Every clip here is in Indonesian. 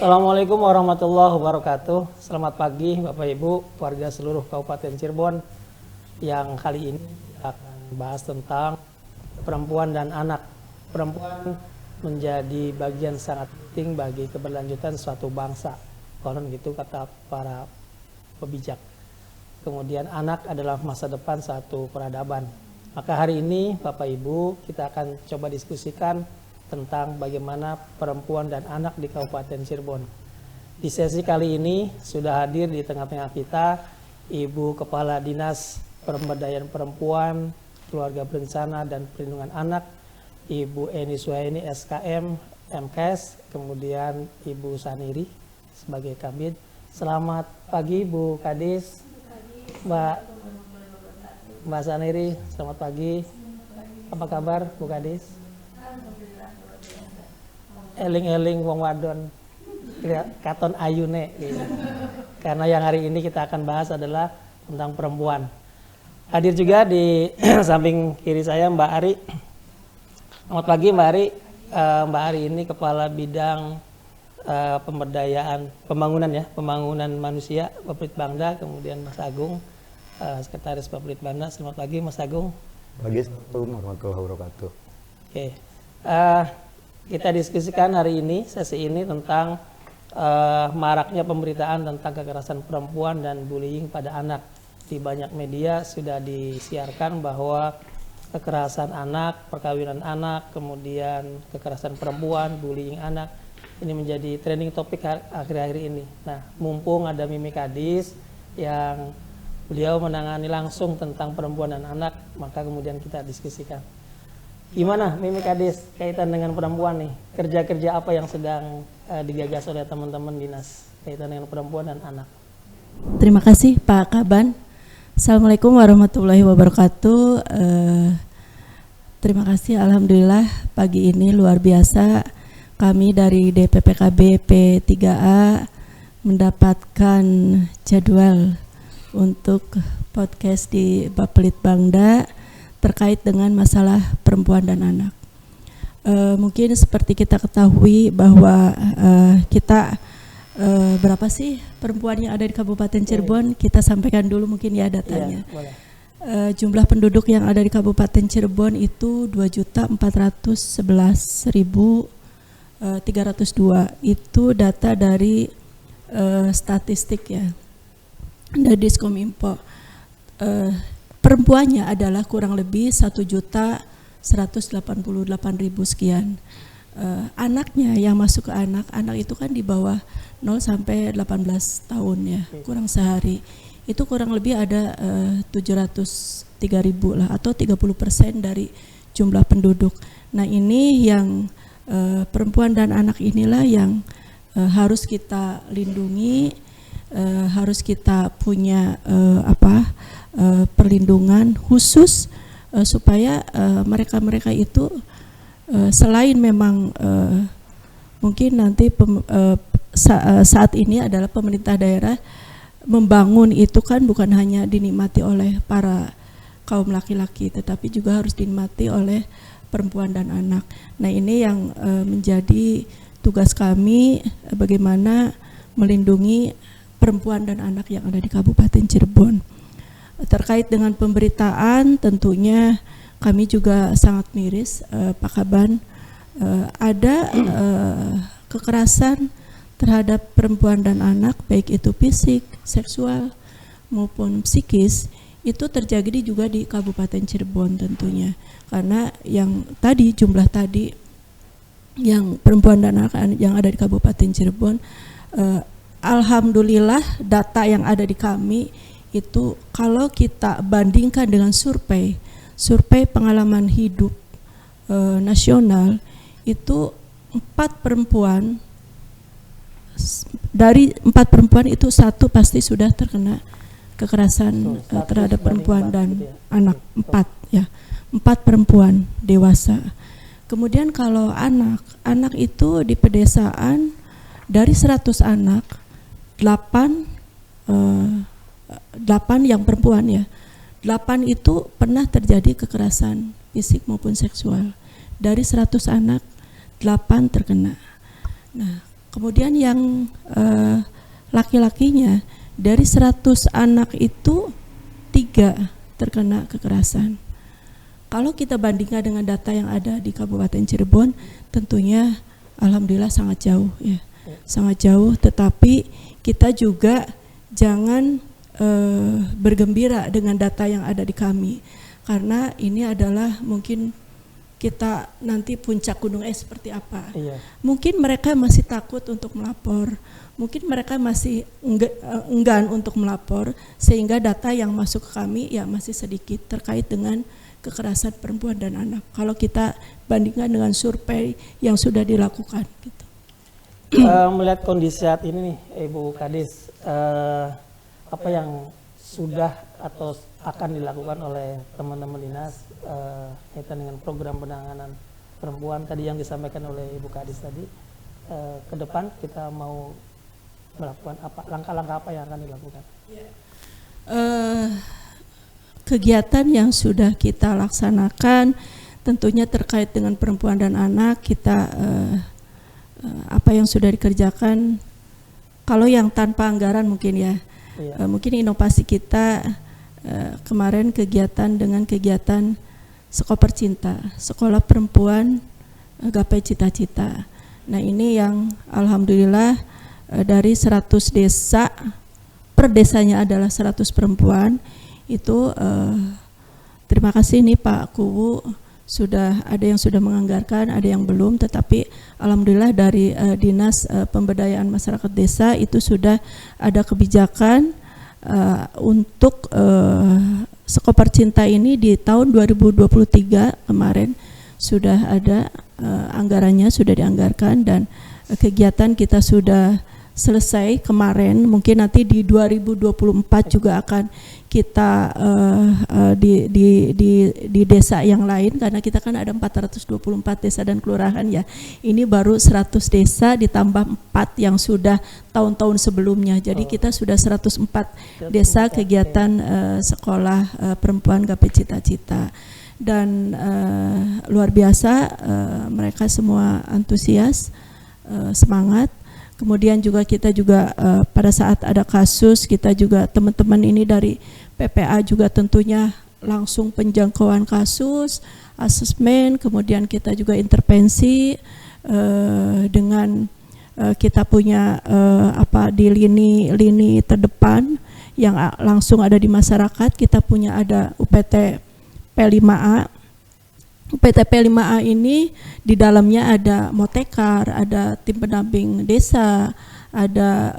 Assalamualaikum warahmatullahi wabarakatuh. Selamat pagi Bapak Ibu, warga seluruh Kabupaten Cirebon. Yang kali ini akan bahas tentang perempuan dan anak. Perempuan menjadi bagian sangat penting bagi keberlanjutan suatu bangsa. Konon gitu kata para pebijak. Kemudian anak adalah masa depan satu peradaban. Maka hari ini Bapak Ibu kita akan coba diskusikan tentang bagaimana perempuan dan anak di Kabupaten Cirebon. Di sesi kali ini sudah hadir di tengah-tengah kita Ibu Kepala Dinas Pemberdayaan Perempuan, Keluarga Berencana dan Perlindungan Anak, Ibu Eni Suhaini SKM, MKes, kemudian Ibu Saniri sebagai Kabid. Selamat pagi Bu Kadis, Mbak Saniri, selamat pagi. Apa kabar Bu Kadis? Eling-eling wong wadon katon ayune gitu. Karena yang hari ini kita akan bahas adalah tentang perempuan. Hadir juga di samping kiri saya Mbak Ari. Selamat pagi Mbak Ari. Mbak Ari ini Kepala Bidang Pemberdayaan Pembangunan Manusia Bapelitbangda, kemudian Mas Agung Sekretaris Bapelitbangda. Selamat pagi Mas Agung. Pagi, Assalamualaikum warahmatullahi wabarakatuh. Oke. Kita diskusikan hari ini, sesi ini tentang maraknya pemberitaan tentang kekerasan perempuan dan bullying pada anak. Di banyak media sudah disiarkan bahwa kekerasan anak, perkawinan anak, kemudian kekerasan perempuan, bullying anak, ini menjadi trending topik akhir-akhir ini. Nah, mumpung ada Mimi Kadis yang beliau menangani langsung tentang perempuan dan anak, maka kemudian kita diskusikan. Gimana Mimi Kadis kaitan dengan perempuan nih? Kerja-kerja apa yang sedang digagas oleh teman-teman dinas kaitan dengan perempuan dan anak? Terima kasih Pak Kaban. Assalamualaikum warahmatullahi wabarakatuh. Terima kasih, alhamdulillah pagi ini luar biasa kami dari DPPKB P3A mendapatkan jadwal untuk podcast di Bapelitbangda terkait dengan masalah perempuan dan anak. Mungkin seperti kita ketahui bahwa kita berapa sih perempuan yang ada di Kabupaten Cirebon? Kita sampaikan dulu mungkin ya datanya. Jumlah penduduk yang ada di Kabupaten Cirebon itu 2.411.302. Itu data dari statistik ya, dari Diskominfo. Perempuannya adalah kurang lebih 1.188.000 sekian. Anaknya yang masuk ke anak itu kan di bawah 0 sampai 18 tahun ya, kurang sehari. Itu kurang lebih ada 703.000 lah, atau 30% dari jumlah penduduk. Nah ini yang perempuan dan anak inilah yang harus kita lindungi, harus kita punya perlindungan khusus supaya mereka itu selain memang mungkin nanti saat ini adalah pemerintah daerah membangun itu kan bukan hanya dinikmati oleh para kaum laki-laki, tetapi juga harus dinikmati oleh perempuan dan anak. Nah ini yang menjadi tugas kami, bagaimana melindungi perempuan dan anak yang ada di Kabupaten Cirebon. Terkait dengan pemberitaan tentunya kami juga sangat miris Pak Kaban, ada kekerasan terhadap perempuan dan anak baik itu fisik, seksual maupun psikis, itu terjadi juga di Kabupaten Cirebon tentunya, karena yang tadi jumlah tadi yang perempuan dan anak yang ada di Kabupaten Cirebon, alhamdulillah data yang ada di kami itu kalau kita bandingkan dengan survei pengalaman hidup nasional, itu 4 perempuan dari 4 perempuan itu 1 pasti sudah terkena kekerasan terhadap perempuan dan anak. 4 ya, 4 perempuan dewasa. Kemudian kalau anak itu di pedesaan dari 100 anak 8 yang perempuan ya, 8 itu pernah terjadi kekerasan fisik maupun seksual. Dari 100 anak 8 terkena. Nah, Kemudian yang laki-lakinya dari 100 anak itu 3 terkena kekerasan. Kalau kita bandingkan dengan data yang ada di Kabupaten Cirebon, tentunya alhamdulillah sangat jauh ya. Sangat jauh, tetapi kita juga jangan bergembira dengan data yang ada di kami, karena ini adalah mungkin kita nanti puncak gunung es seperti apa. Iya. Mungkin mereka masih takut untuk melapor, mungkin mereka masih enggan untuk melapor, sehingga data yang masuk ke kami ya masih sedikit terkait dengan kekerasan perempuan dan anak. Kalau kita bandingkan dengan survei yang sudah dilakukan gitu. Melihat kondisi saat ini nih Ibu Kadis, apa yang sudah atau akan dilakukan oleh teman-teman dinas kaitan dengan program penanganan perempuan tadi yang disampaikan oleh Ibu Kadis tadi, ke depan kita mau melakukan apa, langkah-langkah apa yang akan dilakukan? Kegiatan yang sudah kita laksanakan tentunya terkait dengan perempuan dan anak, kita apa yang sudah dikerjakan, kalau yang tanpa anggaran mungkin ya, mungkin inovasi kita kemarin kegiatan dengan kegiatan Sekoper Cinta, Sekolah Perempuan Gapai Cita-Cita. Nah ini yang alhamdulillah dari 100 desa, per desanya adalah 100 perempuan, itu terima kasih nih Pak Kuwu, sudah ada yang sudah menganggarkan, ada yang belum, tetapi alhamdulillah dari Dinas Pemberdayaan Masyarakat Desa itu sudah ada kebijakan untuk Sekoper Cinta ini di tahun 2023 kemarin sudah ada anggarannya, sudah dianggarkan, dan kegiatan kita sudah selesai kemarin. Mungkin nanti di 2024 juga akan kita di desa yang lain, karena kita kan ada 424 desa dan kelurahan ya. Ini baru 100 desa ditambah 4 yang sudah tahun-tahun sebelumnya. Jadi kita sudah 104 desa kegiatan sekolah perempuan Gapai Cita-Cita. Dan luar biasa, mereka semua antusias, semangat. Kemudian juga kita juga pada saat ada kasus, kita juga teman-teman ini dari PPA juga tentunya langsung penjangkauan kasus, asesmen, kemudian kita juga intervensi dengan kita punya di lini terdepan yang langsung ada di masyarakat. Kita punya ada UPT P5A. UPT P5A ini di dalamnya ada Motekar, ada tim pendamping desa, ada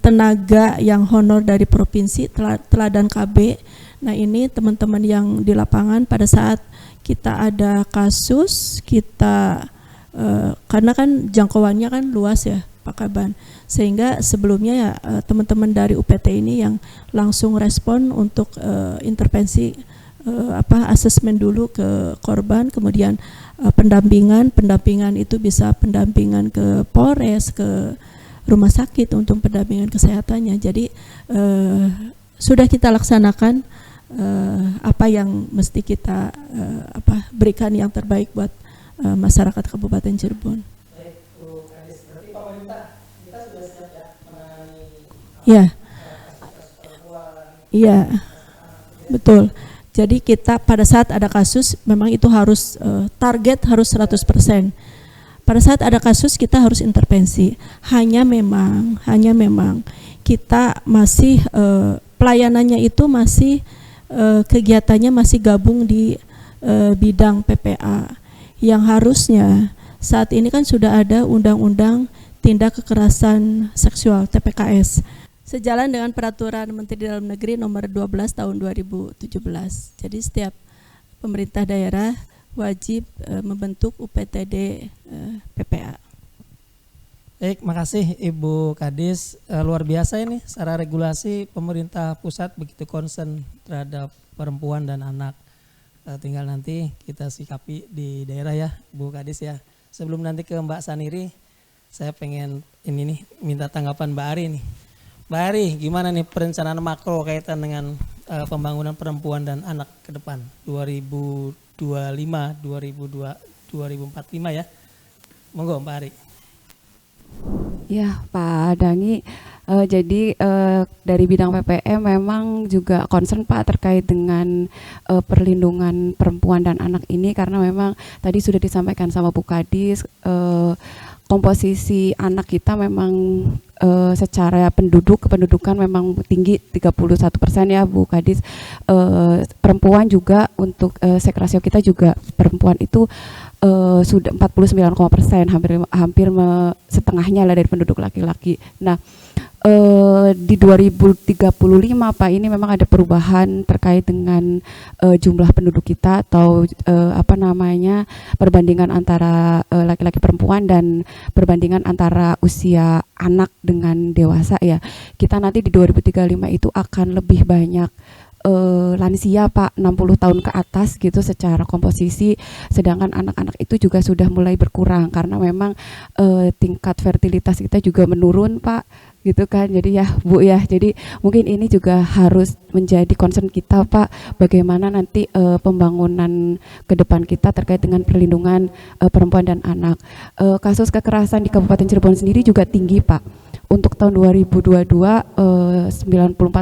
tenaga yang honor dari provinsi, teladan KB. Nah ini teman-teman yang di lapangan pada saat kita ada kasus, kita karena kan jangkauannya kan luas ya Pak Kaban, sehingga sebelumnya ya teman-teman dari UPT ini yang langsung respon untuk intervensi asesmen dulu ke korban, kemudian pendampingan itu bisa pendampingan ke Polres, ke rumah sakit untuk pendampingan kesehatannya. Jadi sudah kita laksanakan apa yang mesti kita berikan yang terbaik buat masyarakat Kabupaten Cirebon. Ya, iya, betul. Jadi kita pada saat ada kasus memang itu harus target harus 100%. Pada saat ada kasus kita harus intervensi. Hanya memang kita masih pelayanannya itu masih kegiatannya masih gabung di bidang PPA. Yang harusnya saat ini kan sudah ada Undang-Undang Tindak Kekerasan Seksual TPKS. Sejalan dengan Peraturan Menteri Dalam Negeri Nomor 12 Tahun 2017. Jadi setiap pemerintah daerah wajib membentuk UPTD PPA. Baik, makasih Ibu Kadis. Luar biasa ini secara regulasi pemerintah pusat begitu concern terhadap perempuan dan anak. Tinggal nanti kita sikapi di daerah ya Bu Kadis ya. Sebelum nanti ke Mbak Saniri, saya pengen ini nih minta tanggapan Mbak Ari nih. Mbak Ari, gimana nih perencanaan makro kaitan dengan pembangunan perempuan dan anak ke depan 2025, 2045 ya. Monggo Mbak Ari. Ya, Pak Dangi, jadi dari bidang PPM memang juga concern Pak terkait dengan perlindungan perempuan dan anak ini, karena memang tadi sudah disampaikan sama Bu Kadis, komposisi anak kita memang secara kependudukan memang tinggi 31% ya Bu Kadis. Perempuan juga untuk seks rasio kita juga perempuan itu sudah 49,%, hampir setengahnya lah dari penduduk laki-laki. Nah, di 2035 Pak, ini memang ada perubahan terkait dengan jumlah penduduk kita atau perbandingan antara laki-laki perempuan dan perbandingan antara usia anak dengan dewasa ya. Kita nanti di 2035 itu akan lebih banyak lansia Pak, 60 tahun ke atas gitu secara komposisi, sedangkan anak-anak itu juga sudah mulai berkurang karena memang tingkat fertilitas kita juga menurun Pak, gitu kan. Jadi ya Bu ya, jadi mungkin ini juga harus menjadi concern kita Pak, bagaimana nanti pembangunan ke depan kita terkait dengan perlindungan perempuan dan anak. Kasus kekerasan di Kabupaten Cirebon sendiri juga tinggi Pak. Untuk tahun 2022 94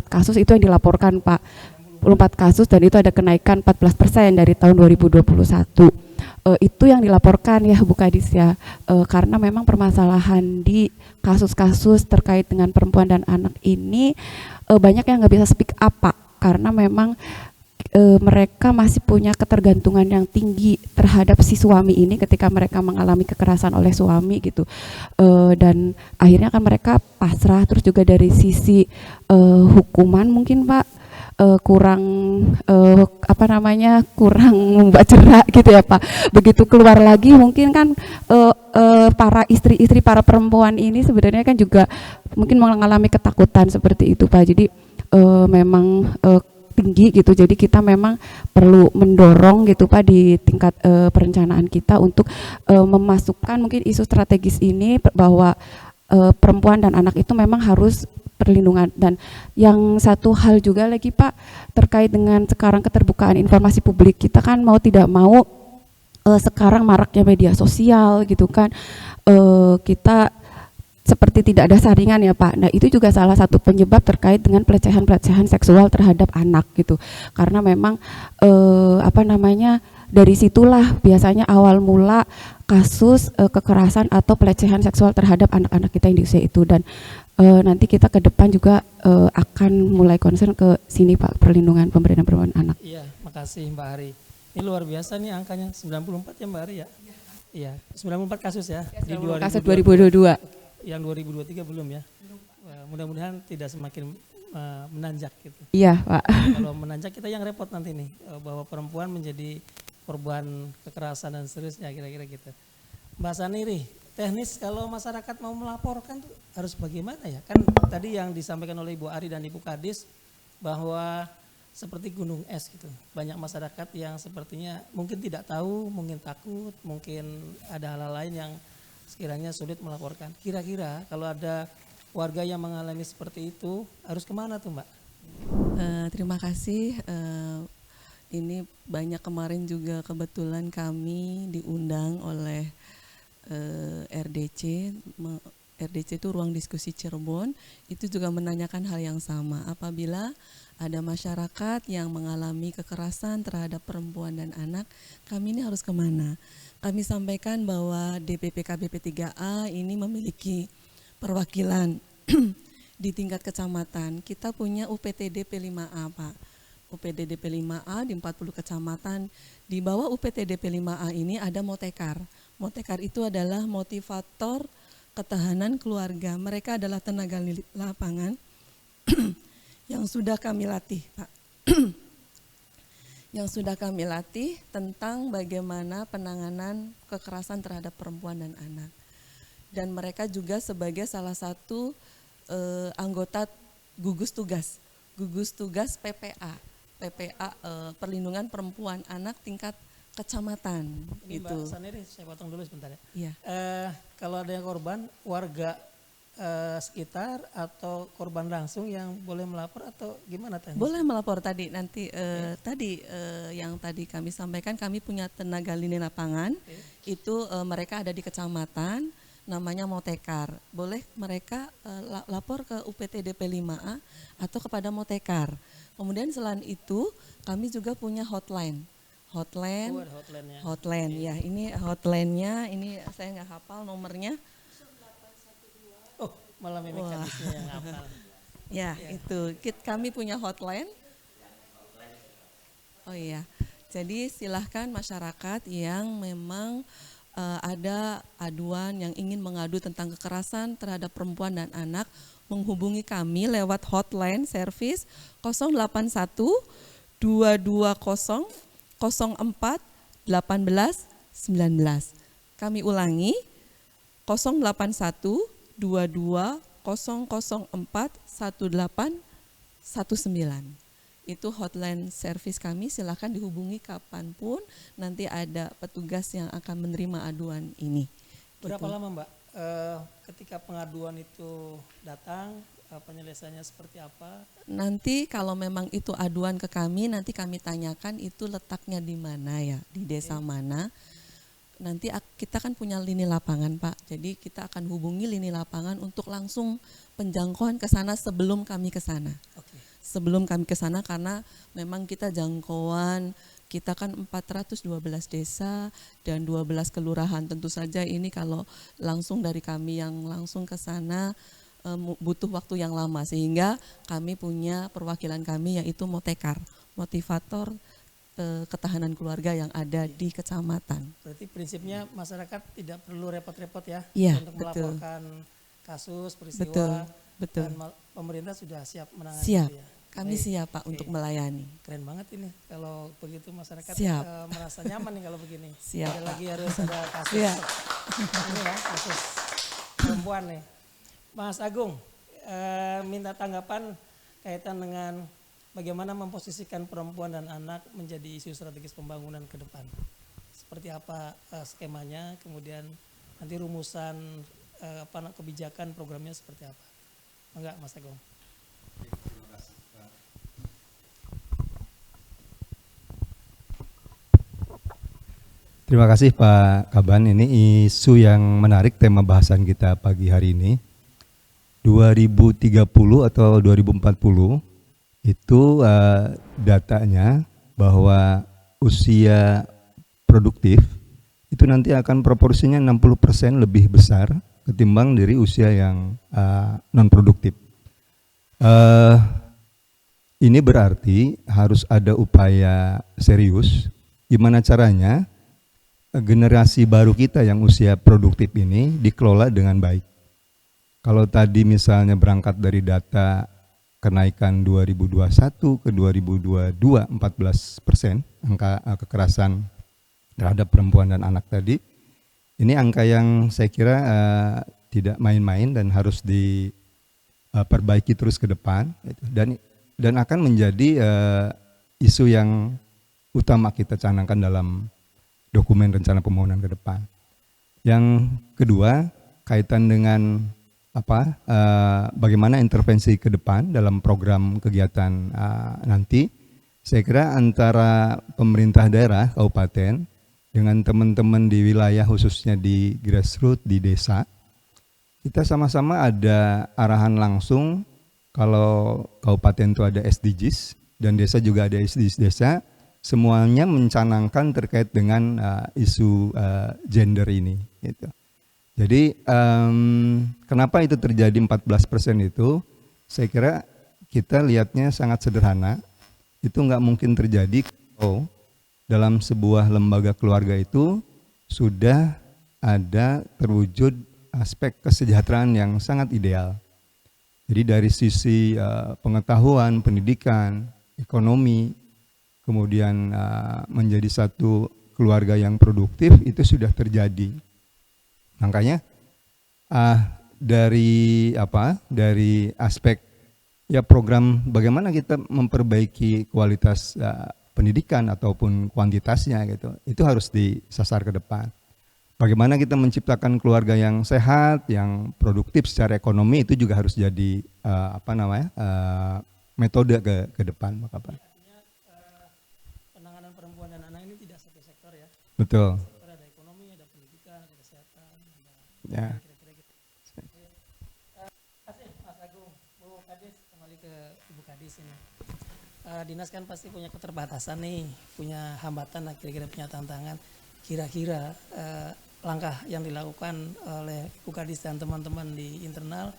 kasus itu yang dilaporkan Pak, 24 kasus, dan itu ada kenaikan 14% dari tahun 2021. Itu yang dilaporkan ya Bu Kadis ya, karena memang permasalahan di kasus-kasus terkait dengan perempuan dan anak ini banyak yang nggak bisa speak up Pak, karena memang mereka masih punya ketergantungan yang tinggi terhadap si suami ini ketika mereka mengalami kekerasan oleh suami gitu, dan akhirnya kan mereka pasrah. Terus juga dari sisi hukuman mungkin Pak kurang kurang membuat jerak gitu ya Pak. Begitu keluar lagi mungkin kan para istri-istri, para perempuan ini sebenarnya kan juga mungkin mengalami ketakutan seperti itu Pak. Jadi memang tinggi gitu. Jadi kita memang perlu mendorong gitu Pak di tingkat perencanaan kita untuk memasukkan mungkin isu strategis ini bahwa perempuan dan anak itu memang harus perlindungan. Dan yang satu hal juga lagi Pak, terkait dengan sekarang keterbukaan informasi publik, kita kan mau tidak mau sekarang maraknya media sosial gitu kan, kita seperti tidak ada saringan ya Pak. Nah itu juga salah satu penyebab terkait dengan pelecehan seksual terhadap anak gitu, karena memang dari situlah biasanya awal mula kasus kekerasan atau pelecehan seksual terhadap anak-anak kita yang di usia itu. Dan nanti kita ke depan juga akan mulai concern ke sini Pak, perlindungan pemberdayaan perempuan anak. Iya, makasih Mbak Ari. Ini luar biasa nih angkanya, 94 ya Mbak Ari ya? Iya, 94 kasus ya, di 2022. Yang 2023 belum ya? Mudah-mudahan tidak semakin menanjak gitu. Iya Pak. Kalau menanjak kita yang repot nanti nih, bahwa perempuan menjadi korban kekerasan dan seterusnya, kira-kira gitu. Mbak Saniri, teknis kalau masyarakat mau melaporkan tuh harus bagaimana ya? Kan tadi yang disampaikan oleh Ibu Ari dan Ibu Kadis bahwa seperti gunung es gitu. Banyak masyarakat yang sepertinya mungkin tidak tahu, mungkin takut, mungkin ada hal-hal lain yang sekiranya sulit melaporkan. Kira-kira kalau ada warga yang mengalami seperti itu harus kemana tuh Mbak? Terima kasih. Ini banyak kemarin juga kebetulan kami diundang oleh RDC. RDC itu Ruang Diskusi Cirebon, itu juga menanyakan hal yang sama. Apabila ada masyarakat yang mengalami kekerasan terhadap perempuan dan anak, kami ini harus kemana? Kami sampaikan bahwa DPP KBP 3A ini memiliki perwakilan di tingkat kecamatan. Kita punya UPTD P5A Pak. UPTD P5A di 40 kecamatan. Di bawah UPTD P5A ini ada Motekar. Motekar itu adalah motivator ketahanan keluarga. Mereka adalah tenaga lapangan yang sudah kami latih Pak. Yang sudah kami latih tentang bagaimana penanganan kekerasan terhadap perempuan dan anak. Dan mereka juga sebagai salah satu anggota gugus tugas PPA perlindungan perempuan anak tingkat kecamatan. Ini gitu. Mbak Saniri, saya potong dulu sebentar ya. Iya. Kalau ada yang korban, warga sekitar atau korban langsung yang boleh melapor atau gimana tadi? Boleh melapor tadi nanti yang tadi kami sampaikan, kami punya tenaga lini lapangan. Itu mereka ada di kecamatan namanya Motekar. Boleh mereka lapor ke UPTDP 5A atau kepada Motekar. Kemudian selain itu kami juga punya hotline. Hotline ya, ini hotline-nya, ini saya nggak hafal nomornya. Oh, malah mekanisme yang hafal. Ya, itu kami punya hotline. Oh iya, jadi silahkan masyarakat yang memang ada aduan yang ingin mengadu tentang kekerasan terhadap perempuan dan anak, menghubungi kami lewat hotline service 081 220 04 18 19. Kami ulangi 081 22 004 18 19. Itu hotline service kami, silakan dihubungi kapanpun, nanti ada petugas yang akan menerima aduan ini. Berapa Gitu. lama Mbak ketika pengaduan itu datang, penyelesaiannya seperti apa? Nanti kalau memang itu aduan ke kami, nanti kami tanyakan itu letaknya di mana ya, di desa mana. Nanti kita kan punya lini lapangan Pak, jadi kita akan hubungi lini lapangan untuk langsung penjangkauan ke sana sebelum kami ke sana. Oke. Sebelum kami ke sana, karena memang kita jangkauan, kita kan 412 desa dan 12 kelurahan. Tentu saja ini kalau langsung dari kami yang langsung ke sana butuh waktu yang lama, sehingga kami punya perwakilan kami yaitu Motekar, motivator ketahanan keluarga yang ada di kecamatan. Berarti prinsipnya masyarakat tidak perlu repot-repot ya Iya, untuk betul. melaporkan kasus, peristiwa. Betul. Dan pemerintah sudah siap menangani Siap. itu ya. Kami Baik. siap Pak Oke. untuk melayani. Keren banget ini kalau begitu masyarakat Siap. merasa nyaman nih kalau begini. Siap, Tidak lagi harus ada kasus Siap. ini ya, kasus perempuan nih. Mas Agung, minta tanggapan kaitan dengan bagaimana memposisikan perempuan dan anak menjadi isu strategis pembangunan ke depan. Seperti apa skemanya, kemudian nanti rumusan kebijakan programnya seperti apa. Enggak Mas Agung. Terima kasih Pak Kaban, ini isu yang menarik tema bahasan kita pagi hari ini. 2030 atau 2040 itu datanya bahwa usia produktif itu nanti akan proporsinya 60% lebih besar ketimbang dari usia yang non produktif. Ini berarti harus ada upaya serius gimana caranya generasi baru kita yang usia produktif ini dikelola dengan baik. Kalau tadi misalnya berangkat dari data kenaikan 2021 ke 2022 14% angka kekerasan terhadap perempuan dan anak tadi, ini angka yang saya kira tidak main-main dan harus diperbaiki terus ke depan, dan akan menjadi isu yang utama kita canangkan dalam dokumen rencana pembangunan ke depan. Yang kedua, kaitan dengan bagaimana intervensi ke depan dalam program kegiatan nanti, saya kira antara pemerintah daerah, kabupaten, dengan teman-teman di wilayah khususnya di grassroots, di desa, kita sama-sama ada arahan langsung. Kalau kabupaten itu ada SDGs dan desa juga ada SDGs desa, semuanya mencanangkan terkait dengan isu gender ini. Gitu. Jadi kenapa itu terjadi 14% itu? Saya kira kita lihatnya sangat sederhana. Itu nggak mungkin terjadi kalau dalam sebuah lembaga keluarga itu sudah ada terwujud aspek kesejahteraan yang sangat ideal. Jadi dari sisi pengetahuan, pendidikan, ekonomi, kemudian menjadi satu keluarga yang produktif itu sudah terjadi. Makanya dari aspek ya program bagaimana kita memperbaiki kualitas pendidikan ataupun kuantitasnya gitu, itu harus disasar ke depan. bagaimana kita menciptakan keluarga yang sehat, yang produktif secara ekonomi, itu juga harus jadi metode ke depan, Pak Kaban. Penanganan perempuan dan anak ini tidak satu sektor ya. Betul. Sektor ada ekonomi, ada pendidikan, ada kesehatan. Ya. Kira-kira gitu. Kasih Mas Agung, Bu Kadis, kembali ke Ibu Kadis ini. Dinas kan pasti punya keterbatasan nih, punya hambatan lah, kira-kira punya tantangan. Kira-kira langkah yang dilakukan oleh Ibu Kadis dan teman-teman di internal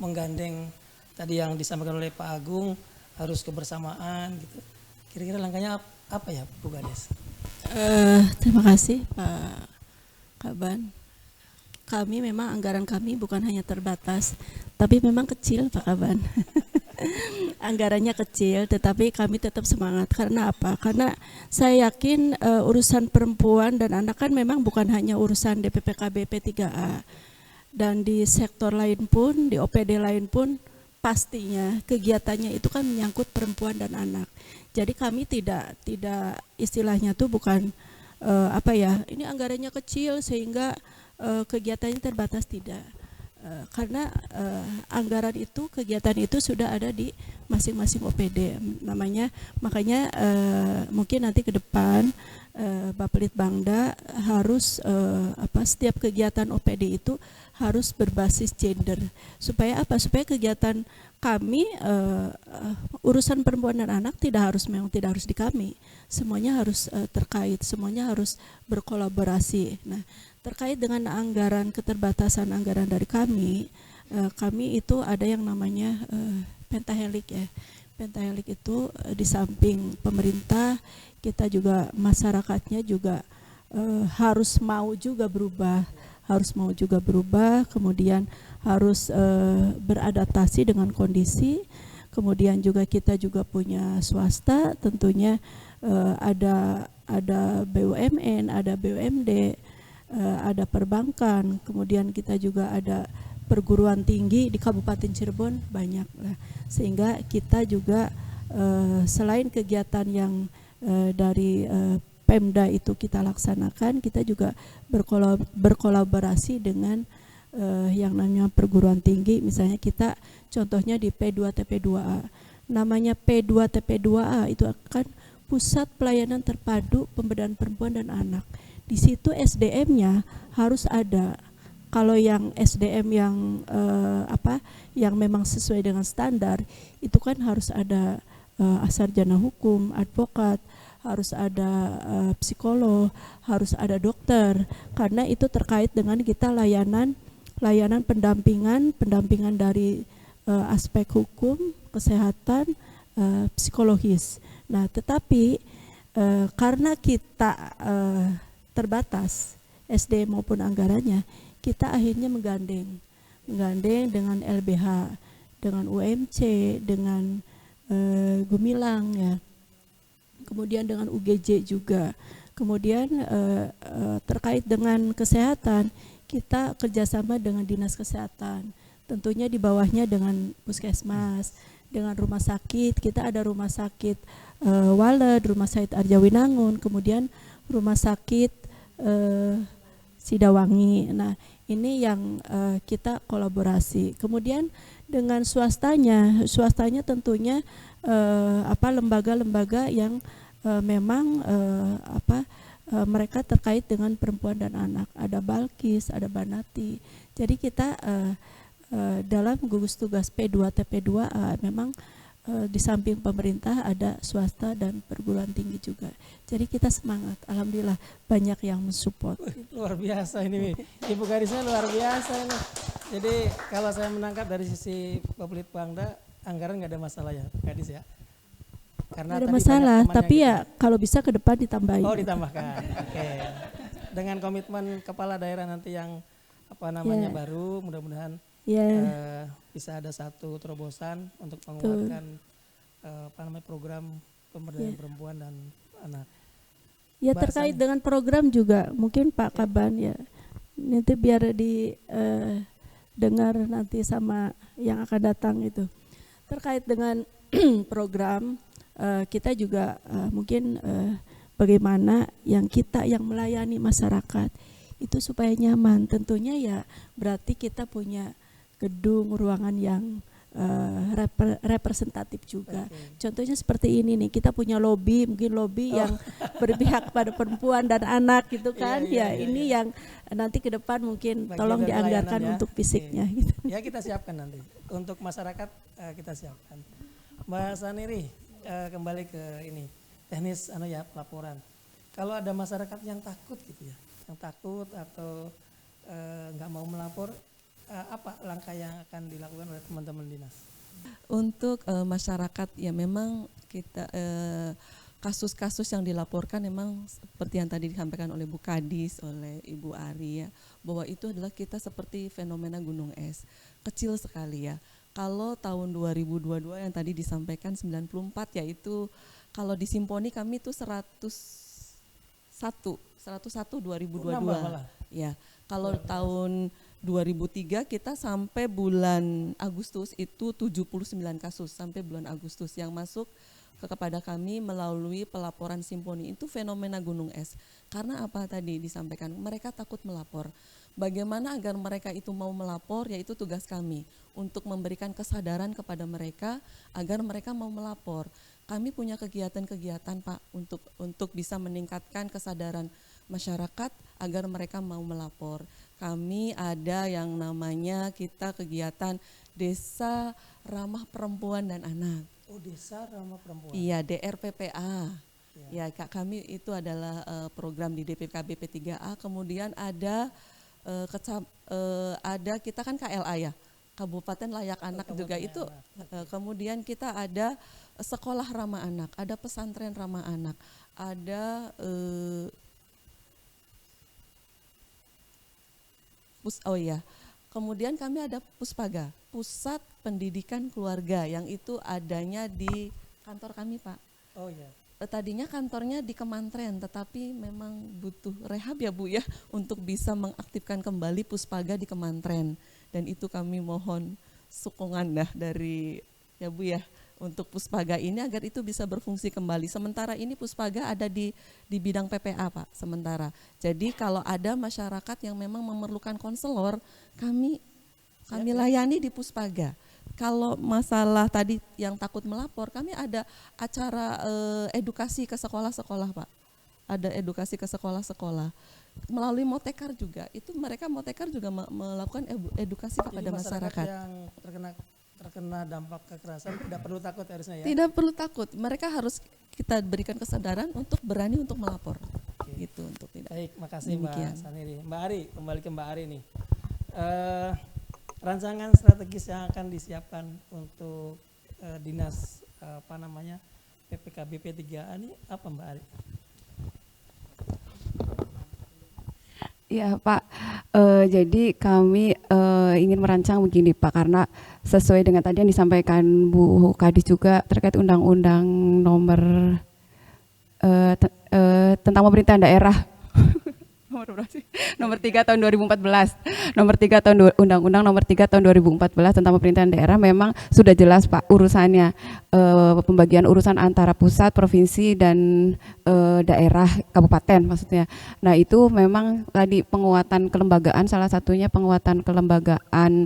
menggandeng tadi yang disampaikan oleh Pak Agung, harus kebersamaan gitu. Kira-kira langkahnya apa ya Bu Kadis? Terima kasih Pak Kaban. Kami memang anggaran kami bukan hanya terbatas, tapi memang kecil Pak Kaban. Anggarannya kecil, tetapi kami tetap semangat. Karena apa? Karena saya yakin urusan perempuan dan anak kan memang bukan hanya urusan DPPKB P3A. Dan di sektor lain pun, di OPD lain pun, pastinya kegiatannya itu kan menyangkut perempuan dan anak. Jadi kami tidak istilahnya tuh bukan ini anggarannya kecil sehingga kegiatannya terbatas, tidak. Karena anggaran itu, kegiatan itu sudah ada di masing-masing OPD makanya mungkin nanti ke depan Bappelit Bangda harus setiap kegiatan OPD itu harus berbasis gender, supaya kegiatan kami urusan perempuan dan anak tidak harus di kami, semuanya harus terkait, semuanya harus berkolaborasi. Nah, terkait dengan keterbatasan anggaran dari kami itu ada yang namanya pentahelik ya. Pentahelik itu di samping pemerintah, kita juga masyarakatnya juga harus mau juga berubah, kemudian harus beradaptasi dengan kondisi. Kemudian juga kita juga punya swasta, tentunya ada BUMN, ada BUMD, ada perbankan, kemudian kita juga ada perguruan tinggi di Kabupaten Cirebon banyak lah, sehingga kita juga selain kegiatan yang dari Pemda itu kita laksanakan, kita juga berkolaborasi dengan yang namanya perguruan tinggi. Misalnya kita contohnya di P2TP2A, namanya P2TP2A itu akan Pusat Pelayanan Terpadu Pemberdayaan Perempuan dan Anak. Di situ SDM-nya harus ada. Kalau yang SDM yang memang sesuai dengan standar, itu kan harus ada sarjana hukum, advokat, harus ada psikolog, harus ada dokter, karena itu terkait dengan kita layanan pendampingan dari aspek hukum, kesehatan, psikologis. Nah, tetapi karena kita terbatas SDM maupun anggarannya, kita akhirnya menggandeng dengan LBH, dengan UMC, dengan Gumilang ya, kemudian dengan UGJ juga. Kemudian terkait dengan kesehatan, kita kerjasama dengan Dinas Kesehatan, tentunya di bawahnya dengan Puskesmas, dengan rumah sakit. Kita ada rumah sakit Waled, rumah sakit Arjawinangun, kemudian rumah sakit Sidawangi. Nah, ini yang kita kolaborasi. Kemudian dengan swastanya tentunya lembaga-lembaga yang memang mereka terkait dengan perempuan dan anak. Ada Balkis, ada Banati. Jadi kita dalam gugus tugas P2TP2A memang di samping pemerintah ada swasta dan perguruan tinggi juga. Jadi kita semangat, alhamdulillah banyak yang mensupport. Luar biasa ini, Ibu Kadisnya luar biasa ini. Jadi kalau saya menangkap dari sisi Bappelit Bangda, anggaran nggak ada masalah ya, Kadis ya? Karena ada masalah, tapi ya kalau bisa ke depan ditambahin. Oh, ditambahkan. Oke. Dengan komitmen kepala daerah nanti yang baru, mudah-mudahan bisa ada satu terobosan untuk menguatkan program pemberdayaan perempuan dan anak. Ya, terkait dengan program juga mungkin Pak Kaban ya, nanti biar dengar nanti sama yang akan datang itu. Terkait dengan program, kita juga mungkin bagaimana yang melayani masyarakat itu supaya nyaman. Tentunya ya berarti kita punya gedung, ruangan yang representatif juga. Contohnya seperti ini nih, kita punya lobby, mungkin lobby yang berpihak pada perempuan dan anak gitu kan. Ini yang nanti ke depan mungkin bagian tolong dari dianggarkan pelayanan ya. untuk fisiknya gitu. Ya kita siapkan nanti untuk masyarakat, kita siapkan. Mbak Saniri, kembali ke ini teknis pelaporan. Kalau ada masyarakat yang takut gitu ya, yang takut atau nggak mau melapor, apa langkah yang akan dilakukan oleh teman-teman dinas? Untuk masyarakat ya memang kita kasus-kasus yang dilaporkan memang seperti yang tadi disampaikan oleh Bu Kadis, oleh Ibu Ari ya, bahwa itu adalah kita seperti fenomena gunung es, kecil sekali ya. Kalau tahun 2022 yang tadi disampaikan 94, yaitu kalau di Simponi kami itu 101 2022. Ya, kalau tahun 2003 kita sampai bulan Agustus itu 79 kasus sampai bulan Agustus yang masuk kepada kami melalui pelaporan Simponi. Itu fenomena gunung es. Karena apa tadi disampaikan, mereka takut melapor. Bagaimana agar mereka itu mau melapor, yaitu tugas kami untuk memberikan kesadaran kepada mereka agar mereka mau melapor. Kami punya kegiatan-kegiatan Pak untuk bisa meningkatkan kesadaran masyarakat agar mereka mau melapor. Kami ada yang namanya kita kegiatan Desa Ramah Perempuan dan Anak. Oh, Desa Ramah Perempuan. Iya, DRPPA. Ya, kami itu adalah program di DPKB P3A. Kemudian ada ada kita kan KLA ya, Kabupaten Layak Anak juga itu. Kemudian kita ada sekolah ramah anak, ada pesantren ramah anak, ada kemudian kami ada Puspaga, Pusat Pendidikan Keluarga, yang itu adanya di kantor kami Pak. Oh iya. Tadinya kantornya di Kemantren, tetapi memang butuh rehab ya Bu ya, untuk bisa mengaktifkan kembali Puspaga di Kemantren. Dan itu kami mohon sokongan dari ya Bu ya, untuk Puspaga ini agar itu bisa berfungsi kembali. Sementara ini Puspaga ada di bidang PPA Pak, sementara. Jadi kalau ada masyarakat yang memang memerlukan konselor, kami layani di Puspaga. Kalau masalah tadi yang takut melapor, kami ada acara edukasi ke sekolah-sekolah Pak. Ada edukasi ke sekolah-sekolah. Melalui Motekar juga, itu mereka Motekar juga melakukan edukasi kepada masyarakat. Yang terkena dampak kekerasan tidak perlu takut harusnya ya? Tidak perlu takut, mereka harus kita berikan kesadaran untuk berani untuk melapor. Gitu untuk tidak. Baik, makasih Demikian. Mbak Saniri. Mbak Ari, kembali ke Mbak Ari nih. Rancangan strategis yang akan disiapkan untuk dinas PPKB P3A ini apa Mbak Ari? Ya Pak, jadi kami ingin merancang begini Pak, karena sesuai dengan tadi yang disampaikan Bu Kadis juga terkait Undang-Undang nomor tentang pemerintahan daerah. Nomor berapa sih? Nomor 3 tahun 2014. Nomor 3 tahun Undang-Undang nomor 3 tahun 2014 tentang pemerintahan daerah memang sudah jelas Pak urusannya, pembagian urusan antara pusat, provinsi dan daerah, kabupaten maksudnya. Nah, itu memang tadi penguatan kelembagaan, salah satunya penguatan kelembagaan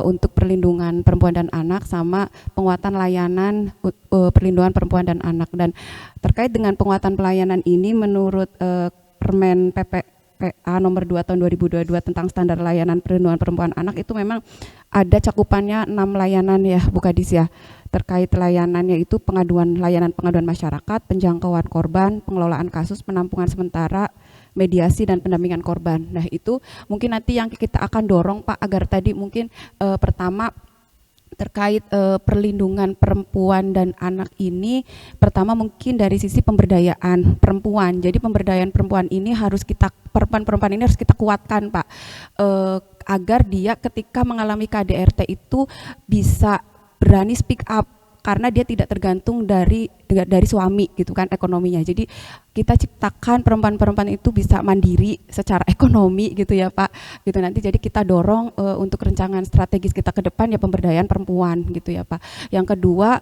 untuk perlindungan perempuan dan anak sama penguatan layanan perlindungan perempuan dan anak. Dan terkait dengan penguatan pelayanan ini menurut Permen PPA nomor 2 tahun 2022 tentang standar layanan perlindungan perempuan anak itu memang ada cakupannya 6 layanan ya Bu Kadis ya. Terkait layanannya itu layanan pengaduan masyarakat, penjangkauan korban, pengelolaan kasus, penampungan sementara, mediasi dan pendampingan korban. Nah, itu mungkin nanti yang kita akan dorong Pak agar tadi mungkin pertama terkait perlindungan perempuan dan anak ini, pertama mungkin dari sisi pemberdayaan perempuan. Jadi pemberdayaan perempuan ini harus perempuan ini harus kita kuatkan Pak, agar dia ketika mengalami KDRT itu bisa berani speak up, karena dia tidak tergantung dari suami gitu kan ekonominya. Jadi kita ciptakan perempuan-perempuan itu bisa mandiri secara ekonomi gitu ya Pak. Gitu nanti jadi kita dorong untuk rencangan strategis kita ke depan ya pemberdayaan perempuan gitu ya Pak. Yang kedua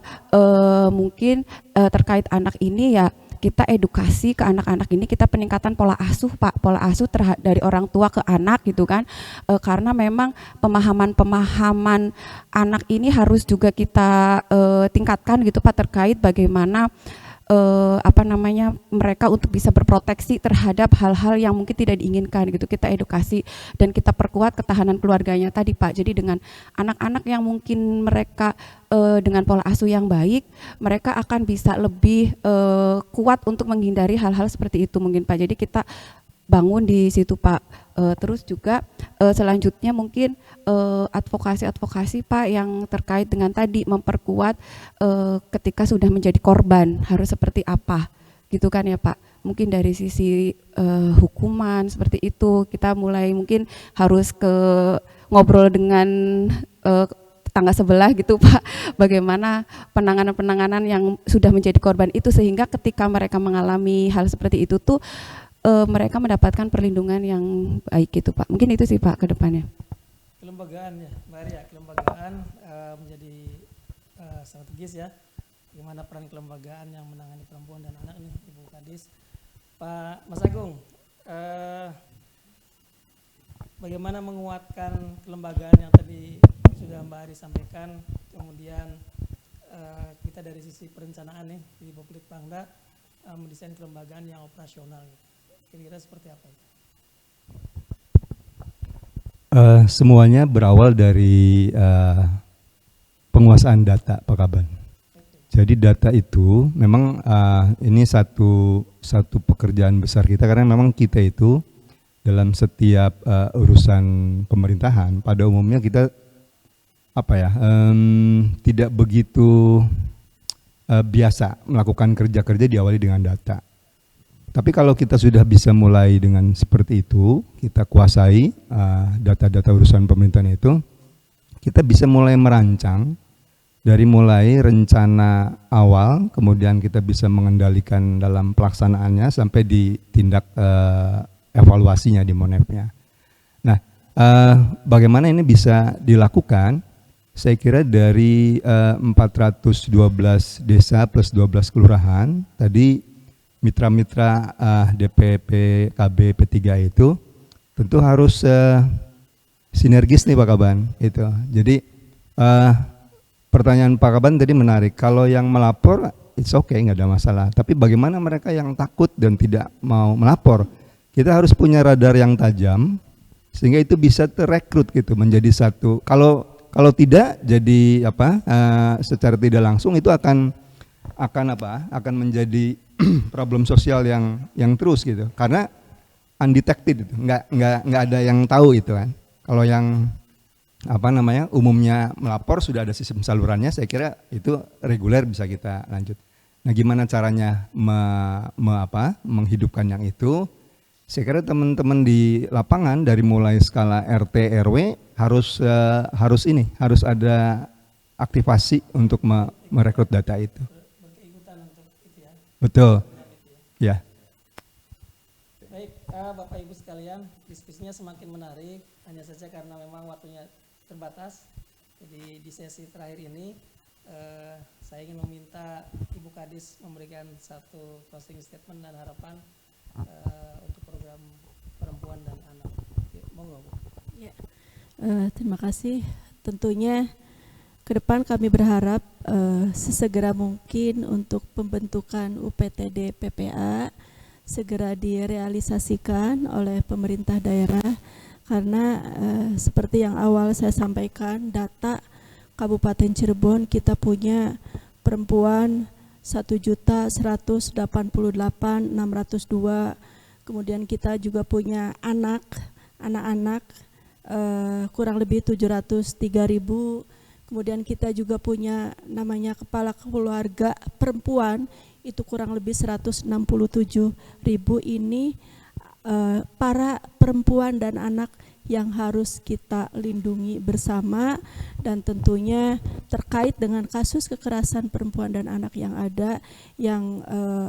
mungkin terkait anak ini ya kita edukasi ke anak-anak ini, kita peningkatan pola asuh Pak, pola asuh dari orang tua ke anak gitu kan. Karena memang pemahaman anak ini harus juga kita tingkatkan gitu Pak, terkait bagaimana mereka untuk bisa berproteksi terhadap hal-hal yang mungkin tidak diinginkan gitu. Kita edukasi dan kita perkuat ketahanan keluarganya tadi Pak. Jadi dengan anak-anak yang mungkin mereka dengan pola asuh yang baik, mereka akan bisa lebih kuat untuk menghindari hal-hal seperti itu mungkin Pak. Jadi kita bangun di situ Pak. Terus juga selanjutnya mungkin advokasi Pak yang terkait dengan tadi memperkuat ketika sudah menjadi korban harus seperti apa gitu kan ya Pak. Mungkin dari sisi hukuman seperti itu kita mulai mungkin harus ngobrol dengan tetangga sebelah gitu Pak, bagaimana penanganan yang sudah menjadi korban itu, sehingga ketika mereka mengalami hal seperti itu tuh mereka mendapatkan perlindungan yang baik gitu Pak. Mungkin itu sih Pak ke depannya. Kelembagaan ya, Mbak Arya, kelembagaan menjadi strategis ya. Bagaimana peran kelembagaan yang menangani perempuan dan anak ini, Ibu Kadis. Pak Mas Agung, bagaimana menguatkan kelembagaan yang tadi sudah Mbak Ari sampaikan, kemudian kita dari sisi perencanaan nih di Bapelitbangda mendesain kelembagaan yang operasional. Kira-kira seperti apa itu? Semuanya berawal dari penguasaan data Pak Kaban. Jadi data itu memang ini satu pekerjaan besar kita, karena memang kita itu dalam setiap urusan pemerintahan pada umumnya kita tidak begitu biasa melakukan kerja-kerja diawali dengan data. Tapi kalau kita sudah bisa mulai dengan seperti itu, kita kuasai data-data urusan pemerintahan itu, kita bisa mulai merancang dari mulai rencana awal, kemudian kita bisa mengendalikan dalam pelaksanaannya sampai di tindak evaluasinya di Monepnya. Nah, bagaimana ini bisa dilakukan? Saya kira dari 412 desa plus 12 kelurahan, tadi mitra-mitra DPP, KB, P3 itu tentu harus sinergis nih Pak Kaban. Itu. Jadi pertanyaan Pak Kaban tadi menarik. Kalau yang melapor, it's okay, nggak ada masalah. Tapi bagaimana mereka yang takut dan tidak mau melapor? Kita harus punya radar yang tajam sehingga itu bisa terekrut gitu menjadi satu. Kalau tidak, jadi secara tidak langsung itu akan menjadi problem sosial yang terus gitu, karena undetected itu, nggak ada yang tahu itu kan. Kalau yang umumnya melapor sudah ada sistem salurannya, saya kira itu reguler bisa kita lanjut. Nah, gimana caranya menghidupkan yang itu? Saya kira teman-teman di lapangan dari mulai skala RT RW harus ada aktivasi untuk merekrut data itu. Betul, ya. Baik, Bapak Ibu sekalian, diskusinya semakin menarik. Hanya saja karena memang waktunya terbatas. Jadi di sesi terakhir ini, saya ingin meminta Ibu Kadis memberikan satu closing statement dan harapan untuk program perempuan dan anak. Monggo, Bu. Ya, terima kasih. Tentunya ke depan kami berharap sesegera mungkin untuk pembentukan UPTD PPA segera direalisasikan oleh pemerintah daerah, karena seperti yang awal saya sampaikan, data Kabupaten Cirebon kita punya perempuan 1.188.602, kemudian kita juga punya anak-anak kurang lebih 703.000. Kemudian kita juga punya namanya kepala keluarga perempuan itu kurang lebih 167.000. Ini para perempuan dan anak yang harus kita lindungi bersama, dan tentunya terkait dengan kasus kekerasan perempuan dan anak yang ada, yang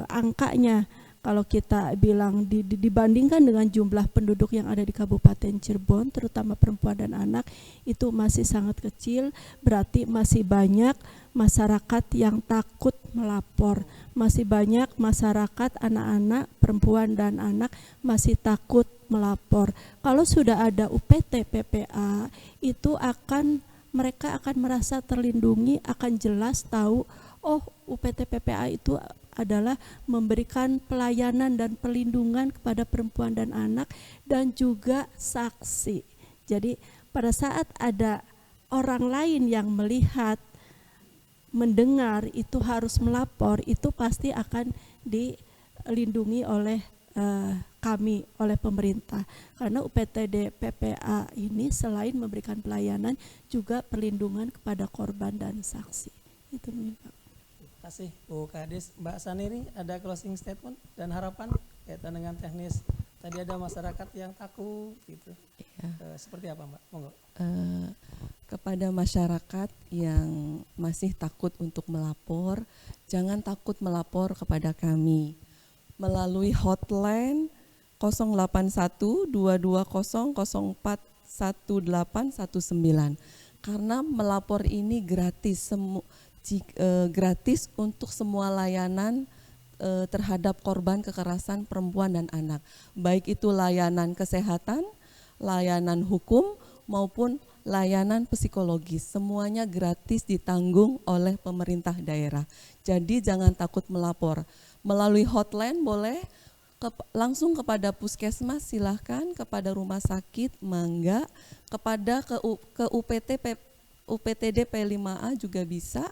angkanya kalau kita bilang dibandingkan dengan jumlah penduduk yang ada di Kabupaten Cirebon, terutama perempuan dan anak, itu masih sangat kecil, berarti masih banyak masyarakat yang takut melapor, masih banyak masyarakat anak-anak, perempuan dan anak masih takut melapor. Kalau sudah ada UPT PPA, itu mereka akan merasa terlindungi, akan jelas tahu, oh UPT PPA itu adalah memberikan pelayanan dan perlindungan kepada perempuan dan anak dan juga saksi. Jadi pada saat ada orang lain yang melihat, mendengar itu harus melapor, itu pasti akan dilindungi oleh kami, oleh pemerintah. Karena UPTD PPA ini selain memberikan pelayanan juga perlindungan kepada korban dan saksi. Itu mungkin Pak. Terima kasih Bu Kadis. Mbak Saniri, ada closing statement dan harapan kaitan dengan teknis. Tadi ada masyarakat yang takut gitu. Ya. Seperti apa Mbak? Monggo. Kepada masyarakat yang masih takut untuk melapor, jangan takut melapor kepada kami melalui hotline 081 220 04 1819. Karena melapor ini gratis, gratis untuk semua layanan terhadap korban kekerasan perempuan dan anak, baik itu layanan kesehatan, layanan hukum maupun layanan psikologis, semuanya gratis ditanggung oleh pemerintah daerah. Jadi jangan takut melapor. Melalui hotline boleh, langsung kepada puskesmas silahkan, kepada rumah sakit mangga, kepada ke UPTD P5A juga bisa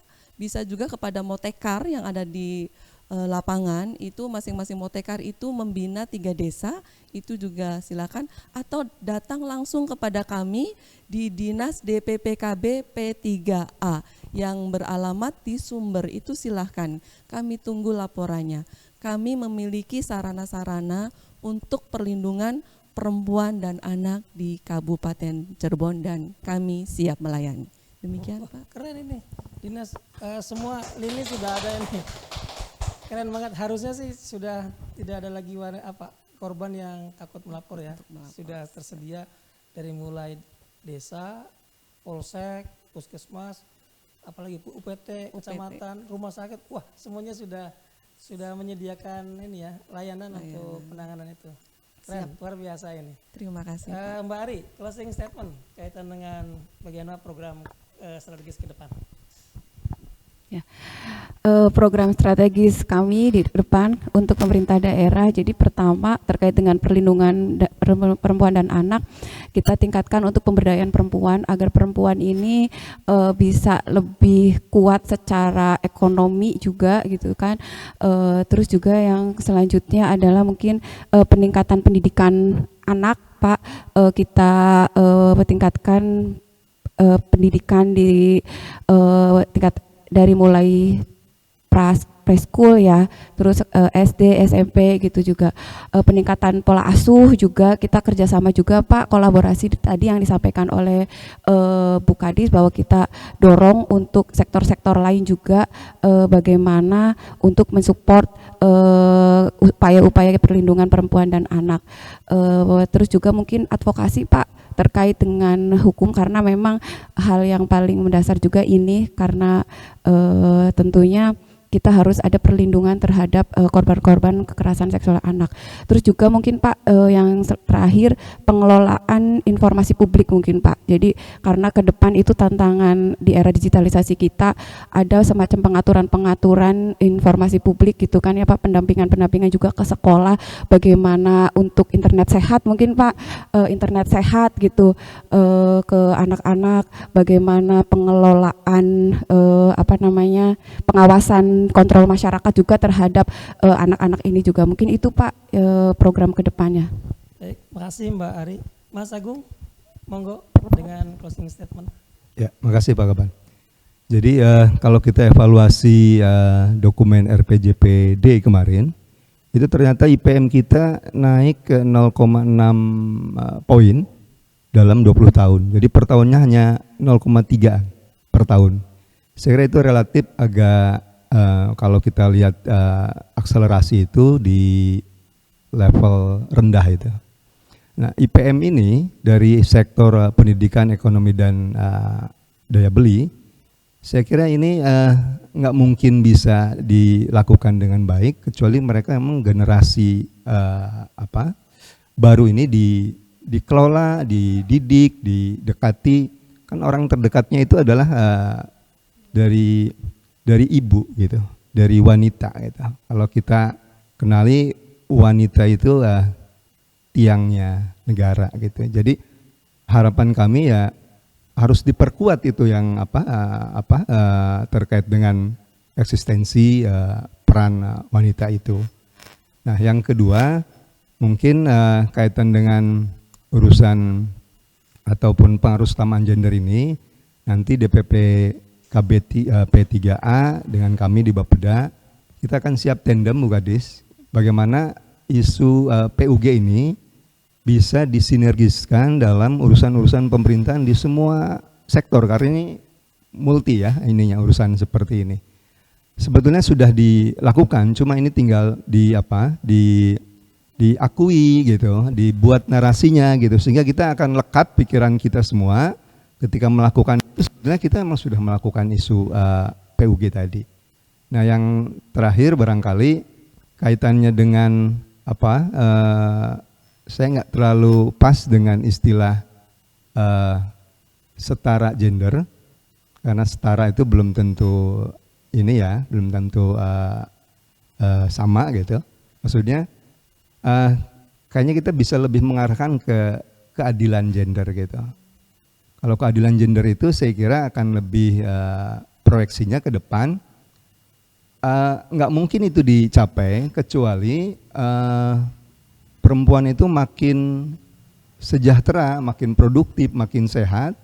juga kepada motekar yang ada di lapangan, itu masing-masing motekar itu membina 3 desa, itu juga silakan, atau datang langsung kepada kami di Dinas DPPKB P3A yang beralamat di Sumber, itu silahkan, kami tunggu laporannya. Kami memiliki sarana-sarana untuk perlindungan perempuan dan anak di Kabupaten Cirebon dan kami siap melayani. Demikian Pak. Keren ini, dinas semua lini sudah ada ini. Keren banget, harusnya sih sudah tidak ada lagi korban yang takut melapor ya. Sudah tersedia dari mulai desa, polsek, puskesmas, apalagi UPT, kecamatan, rumah sakit. Wah, semuanya sudah menyediakan ini ya, layanan untuk penanganan itu. Keren, luar biasa ini. Terima kasih. Mbak Ari, closing statement kaitan dengan bagaimana program strategis ke depan. Ya. Program strategis kami di depan untuk pemerintah daerah, jadi pertama terkait dengan perlindungan perempuan dan anak, kita tingkatkan untuk pemberdayaan perempuan agar perempuan ini bisa lebih kuat secara ekonomi juga gitu kan. Terus juga yang selanjutnya adalah mungkin peningkatan pendidikan anak Pak, kita tingkatkan pendidikan di tingkat dari mulai preschool ya, terus SD, SMP gitu juga, peningkatan pola asuh juga kita kerjasama juga Pak, kolaborasi tadi yang disampaikan oleh Bu Kadis bahwa kita dorong untuk sektor-sektor lain juga bagaimana untuk mensupport upaya-upaya perlindungan perempuan dan anak, terus juga mungkin advokasi Pak terkait dengan hukum, karena memang hal yang paling mendasar juga ini, karena tentunya kita harus ada perlindungan terhadap korban-korban kekerasan seksual anak. Terus juga mungkin Pak yang terakhir, pengelolaan informasi publik mungkin Pak. Jadi karena ke depan itu tantangan di era digitalisasi kita, ada semacam pengaturan-pengaturan informasi publik gitu kan ya Pak, pendampingan juga ke sekolah, bagaimana untuk internet sehat mungkin Pak, internet sehat gitu ke anak-anak, bagaimana pengelolaan pengawasan kontrol masyarakat juga terhadap anak-anak ini juga, mungkin itu Pak program kedepannya. Baik, makasih Mbak Ari. Mas Agung, monggo dengan closing statement. Ya, makasih Pak Kaban. Jadi kalau kita evaluasi dokumen RPJPD kemarin, itu ternyata IPM kita naik ke 0,6 poin dalam 20 tahun. Jadi per tahunnya hanya 0,3 per tahun. Saya kira itu relatif agak kalau kita lihat akselerasi itu di level rendah itu. Nah, IPM ini dari sektor pendidikan, ekonomi dan daya beli, saya kira ini nggak mungkin bisa dilakukan dengan baik kecuali mereka memang generasi baru ini dikelola, dididik, didekati. Kan orang terdekatnya itu adalah dari ibu gitu, dari wanita gitu. Kalau kita kenali wanita itu tiangnya negara gitu. Jadi harapan kami ya harus diperkuat itu yang terkait dengan eksistensi peran wanita itu. Nah, yang kedua mungkin kaitan dengan urusan ataupun pengaruh utamaan gender ini nanti DPP KB P3A dengan kami di Bapeda kita akan siap tandem Bu Kadis bagaimana isu PUG ini bisa disinergiskan dalam urusan-urusan pemerintahan di semua sektor karena ini multi ya ininya urusan seperti ini. Sebetulnya sudah dilakukan, cuma ini tinggal diakui gitu, dibuat narasinya gitu sehingga kita akan lekat pikiran kita semua ketika melakukan itu sebenarnya kita memang sudah melakukan isu PUG tadi. Nah, yang terakhir barangkali kaitannya dengan saya nggak terlalu pas dengan istilah setara gender karena setara itu belum tentu ini ya, belum tentu sama gitu. Maksudnya kayaknya kita bisa lebih mengarahkan ke keadilan gender gitu. Kalau keadilan gender itu saya kira akan lebih proyeksinya ke depan nggak mungkin itu dicapai kecuali perempuan itu makin sejahtera, makin produktif, makin sehat,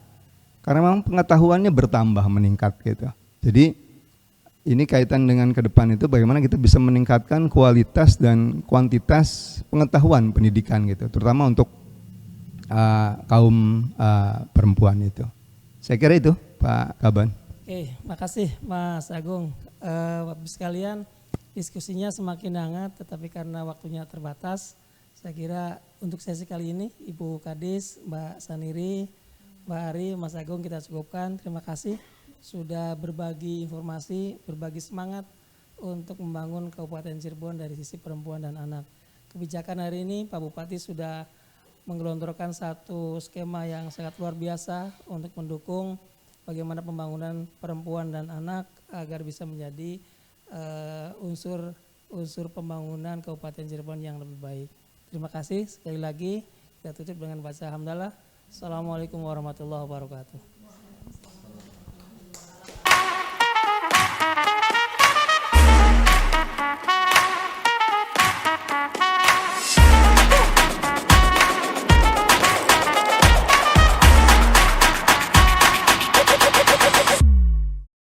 karena memang pengetahuannya bertambah, meningkat gitu. Jadi ini kaitan dengan ke depan itu bagaimana kita bisa meningkatkan kualitas dan kuantitas pengetahuan pendidikan gitu, terutama untuk kaum perempuan itu. Saya kira itu Pak Kaban. Oke, makasih Mas Agung. Bapak sekalian, diskusinya semakin hangat, tetapi karena waktunya terbatas, saya kira untuk sesi kali ini Ibu Kadis, Mbak Saniri, Mbak Ari, Mas Agung kita cukupkan. Terima kasih sudah berbagi informasi, berbagi semangat untuk membangun Kabupaten Cirebon dari sisi perempuan dan anak. Kebijakan hari ini Pak Bupati sudah menggelontorkan satu skema yang sangat luar biasa untuk mendukung bagaimana pembangunan perempuan dan anak agar bisa menjadi unsur pembangunan Kabupaten Cirebon yang lebih baik. Terima kasih sekali lagi, kita tutup dengan baca hamdalah. Assalamualaikum warahmatullahi wabarakatuh.